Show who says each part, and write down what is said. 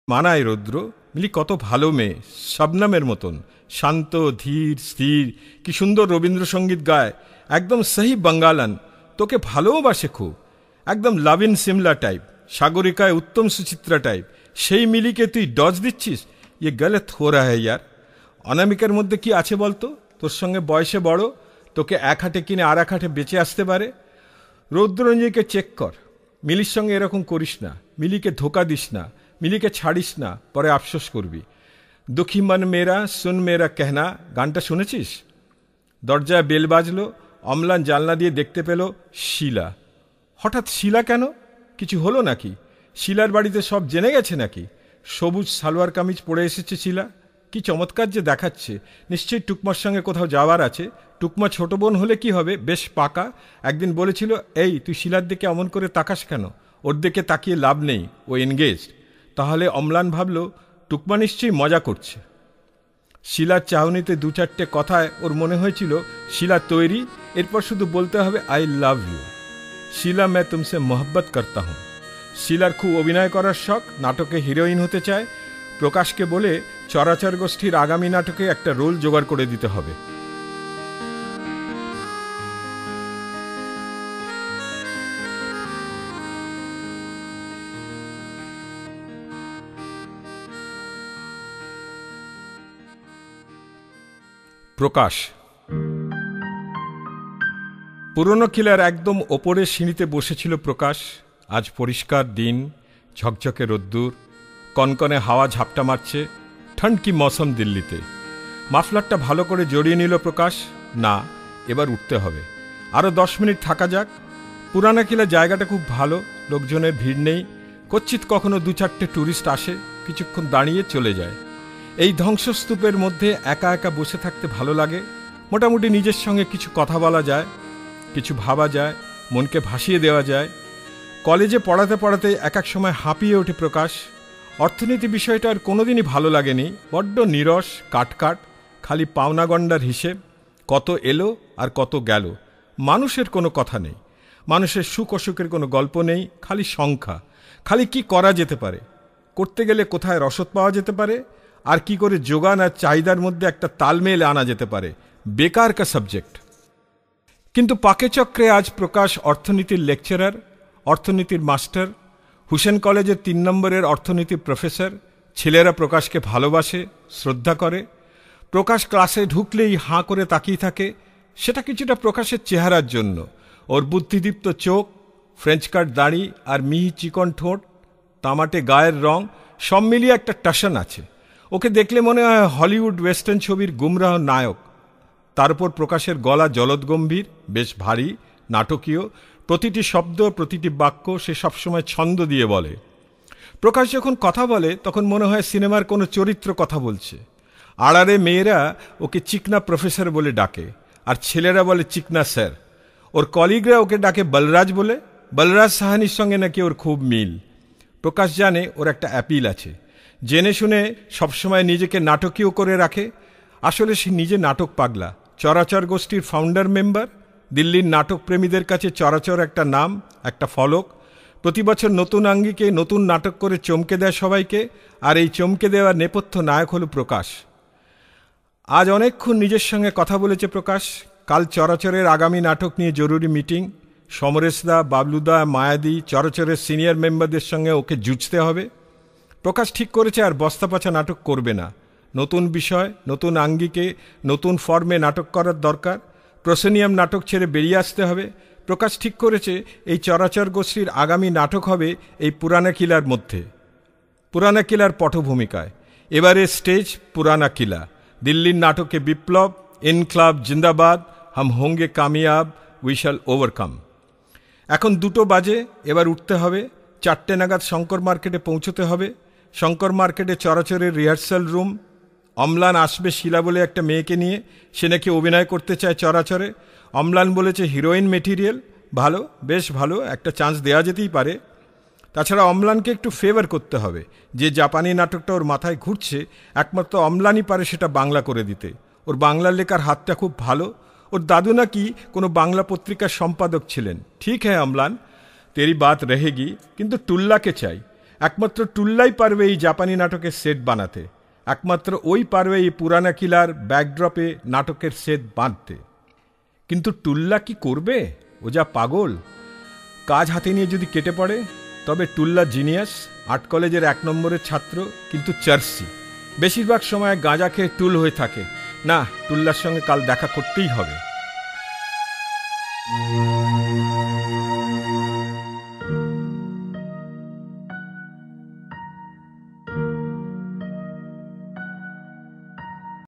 Speaker 1: মানায় রৌদ্র। মিলি কত ভালো মেয়ে, শবনমের মতন, শান্ত ধীর স্থির, কি সুন্দর রবীন্দ্রসঙ্গীত গায়, একদম সহি বাঙ্গালান। তোকে ভালোবাসে খুব, একদম লাভ ইন সিমলা টাইপ, সাগরিকায় উত্তম সুচিত্রা টাইপ। সেই মিলিকে তুই ডজ দিচ্ছিস, ইয়ে গলত হো রা হ্যায় ইয়ার। অনামিকার মধ্যে কি আছে বলতো? তোর সঙ্গে বয়সে বড়, তোকে এক হাটে কিনে আর এক হাটে বেঁচে আসতে পারে। রৌদ্রঞ্জনকে চেক কর, মিলির সঙ্গে এরকম করিস না, মিলিকে ধোকা দিস না, মিলিকে ছাড়িস না, পরে আফসোস করবি। দুঃখী মন মেরা সুন মেরা কেহনা গানটা শুনেছিস? দরজায় বেল বাজলো, অম্লান জানলা দিয়ে দেখতে পেল শিলা। হঠাৎ শিলা কেন? কিছু হলো নাকি? শিলার বাড়িতে সব জেনে গেছে নাকি? সবুজ সালোয়ার কামিজ পরে এসেছে শিলা, কি চমৎকার যে দেখাচ্ছে। নিশ্চয়ই টুকমার সঙ্গে কোথাও যাওয়ার আছে। টুকমা ছোট বোন হলে কি হবে, বেশ পাকা। একদিন বলেছিল, এই তুই শিলার দিকে অমন করে তাকাস কেন, ওর দিকে তাকিয়ে লাভ নেই, ও এনগেজড। তাহলে অম্লান ভাবল টুকমা নিশ্চয়ই মজা করছে। শিলার চাহনিতে দু চারটে কথায় ওর মনে হয়েছিল শিলা তৈরি, এরপর শুধু বলতে হবে আই লাভ ইউ শিলা, मैं तुमसे मोहब्बत करता हूँ। শিলার খুব অভিনয় করার শখ, নাটকে হিরোইন হতে চায়। প্রকাশকে বলে চরাচর গোষ্ঠীর আগামী নাটকে একটা রোল জোগাড় করে দিতে হবে। প্রকাশ পুরনো কিলার একদম ওপরের সিঁড়িতে বসেছিল প্রকাশ। আজ পরিষ্কার দিন, ঝকঝকে রোদ্দুর, কনকনে হাওয়া ঝাপটা মারছে। ঠান্ড কি মৌসুম দিল্লিতে। মাফলারটা ভালো করে জড়িয়ে নিল প্রকাশ। না, এবার উঠতে হবে, আরও 10 মিনিট থাকা যাক। পুরানা কিলা জায়গাটা খুব ভালো, লোকজনের ভিড় নেই। কচ্ছিত কখনো 2-4টে ট্যুরিস্ট আসে, কিছুক্ষণ দাঁড়িয়ে চলে যায়। এই ধ্বংসস্তূপের মধ্যে একা একা বসে থাকতে ভালো লাগে। মোটামুটি নিজের সঙ্গে কিছু কথা বলা যায়, কিছু ভাবা যায়, মনকে ভাসিয়ে দেওয়া যায়। কলেজে পড়াতে পড়াতে এক এক সময় হাঁপিয়ে ওঠে প্রকাশ। অর্থনীতি বিষয়টা আর কোনোদিনই ভালো লাগেনি, বড্ড নিরস, কাটকাট, খালি পাওনাগণ্ডার হিসেব, কত এলো আর কত গেল। মানুষের কোনো কথা নেই, মানুষের সুখ অসুখের কোনো গল্প নেই, খালি সংখ্যা, খালি কি করা যেতে পারে, করতে গেলে কোথায় রসদ পাওয়া যেতে পারে, আর কি করে যোগান আর চাহিদার মধ্যে একটা তালমেল আনা যেতে পারে। বেকার কা সাবজেক্ট। কিন্তু পাকেচক্রে আজ প্রকাশ অর্থনীতির লেকচারার, অর্থনীতির মাস্টার, হুসেন কলেজের 3 নম্বরের অর্থনীতির প্রফেসর। ছেলেরা প্রকাশকে ভালোবাসে, শ্রদ্ধা করে। প্রকাশ ক্লাসে ঢুকলেই হাঁ করে তাকিয়ে থাকে। সেটা কিছুটা প্রকাশের চেহারার জন্য। ওর বুদ্ধিদীপ্ত চোখ, ফ্রেঞ্চ কাট দাড়ি আর মিহি চিকন ঠোঁট, তামাটে গায়ের রং, সব মিলিয়ে একটা টাশন আছে। ওকে দেখলে মনে হয় হলিউড ওয়েস্টার্ন ছবির গুমরাহ নায়ক। তারপর প্রকাশের গলা জলদগম্ভীর, বেশ ভারী, নাটকীয়। প্রতিটি শব্দ, প্রতিটি বাক্য সে সবসময় ছন্দ দিয়ে বলে। প্রকাশ যখন কথা বলে তখন মনে হয় সিনেমার কোনো চরিত্র কথা বলছে। আড়ারে মেয়েরা ওকে চিকনা প্রফেসর বলে ডাকে, আর ছেলেরা বলে চিকনা স্যার। ওর কলিগরা ওকে ডাকে বলরাজ বলে। বলরাজ সাহানির সঙ্গে নাকি ওর খুব মিল। প্রকাশ জানে ওর একটা অ্যাপিল আছে, জেনে শুনে সবসময় নিজেকে নাটকীয় করে রাখে। আসলে সে নিজে নাটক পাগলা, চরাচর গোষ্ঠীর ফাউন্ডার মেম্বার। দিল্লির নাটক প্রেমীদের কাছে চরাচর একটা নাম, একটা ফলক। প্রতি বছর নতুন আঙ্গিকে নতুন নাটক করে চমকে দেয় সবাইকে, আর এই চমকে দেওয়ার নেপথ্য নায়ক হল প্রকাশ। আজ অনেকক্ষণ নিজের সঙ্গে কথা বলেছে প্রকাশ। কাল চরাচরের আগামী নাটক নিয়ে জরুরি মিটিং। সমরেশদা, বাবলুদা, মায়াদি, চরাচরের সিনিয়র মেম্বারদের সঙ্গে ওকে জুঝতে হবে। প্রকাশ ঠিক করেছে আর বস্তাপচা নাটক করবে না। নতুন বিষয়, নতুন আঙ্গিকে, নতুন ফর্মে নাটক করার দরকার। প্রসেনিয়াম নাটক ছেড়ে বেরিয়ে আসতে হবে। প্রকাশ ঠিক করেছে এই চরাচর গোষ্ঠীর আগামী নাটক হবে এই পুরানা কিলার মধ্যে, পুরানা কিলার পটভূমিকায়। এবারে স্টেজ পুরানা কিলা। দিল্লির নাটকে বিপ্লব, ইনকলাব জিন্দাবাদ, হাম হোঙ্গে কামিয়াব, উই শ্যাল ওভারকাম। এখন 2টো বাজে, এবার উঠতে হবে। 4টে নাগাদ শঙ্কর মার্কেটে পৌঁছতে হবে। শঙ্কর মার্কেটে চরাচরের রিহার্সাল রুম। অম্লান আসবে শিলা বলে একটা মেয়েকে নিয়ে, সে নাকি অভিনয় করতে চায় চরাচরে। অম্লান বলেছে হিরোইন মেটেরিয়াল, ভালো, বেশ ভালো, একটা চান্স দেওয়া যেতেই পারে। তাছাড়া অম্লানকে একটু ফেভার করতে হবে। যে জাপানি নাটকটা ওর মাথায় ঘুরছে, একমাত্র অম্লানই পারে সেটা বাংলা করে দিতে। ওর বাংলা লেখার হাতটা খুব ভালো। ওর দাদু নাকি কোনো বাংলা পত্রিকার সম্পাদক ছিলেন। ঠিক হ্যাঁ অম্লান, তেরি বাত रहेगी, কিন্তু টুল্লাকে চাই। একমাত্র টুল্লাই পারবে এই জাপানি নাটকের সেট বানাতে, একমাত্র ওই পারবে এই পুরানা কিলার ব্যাকড্রপে নাটকের সেট বাঁধতে। কিন্তু টুল্লা কি করবে? ও যা পাগল। কাজ হাতে নিয়ে যদি কেটে পড়ে তবে টুল্লা জিনিয়াস, আর্ট কলেজের 1 নম্বরের ছাত্র, কিন্তু চার্সি। বেশিরভাগ সময় গাঁজা খেয়ে টুল হয়ে থাকে। না, টুল্লার সঙ্গে কাল দেখা করতেই হবে।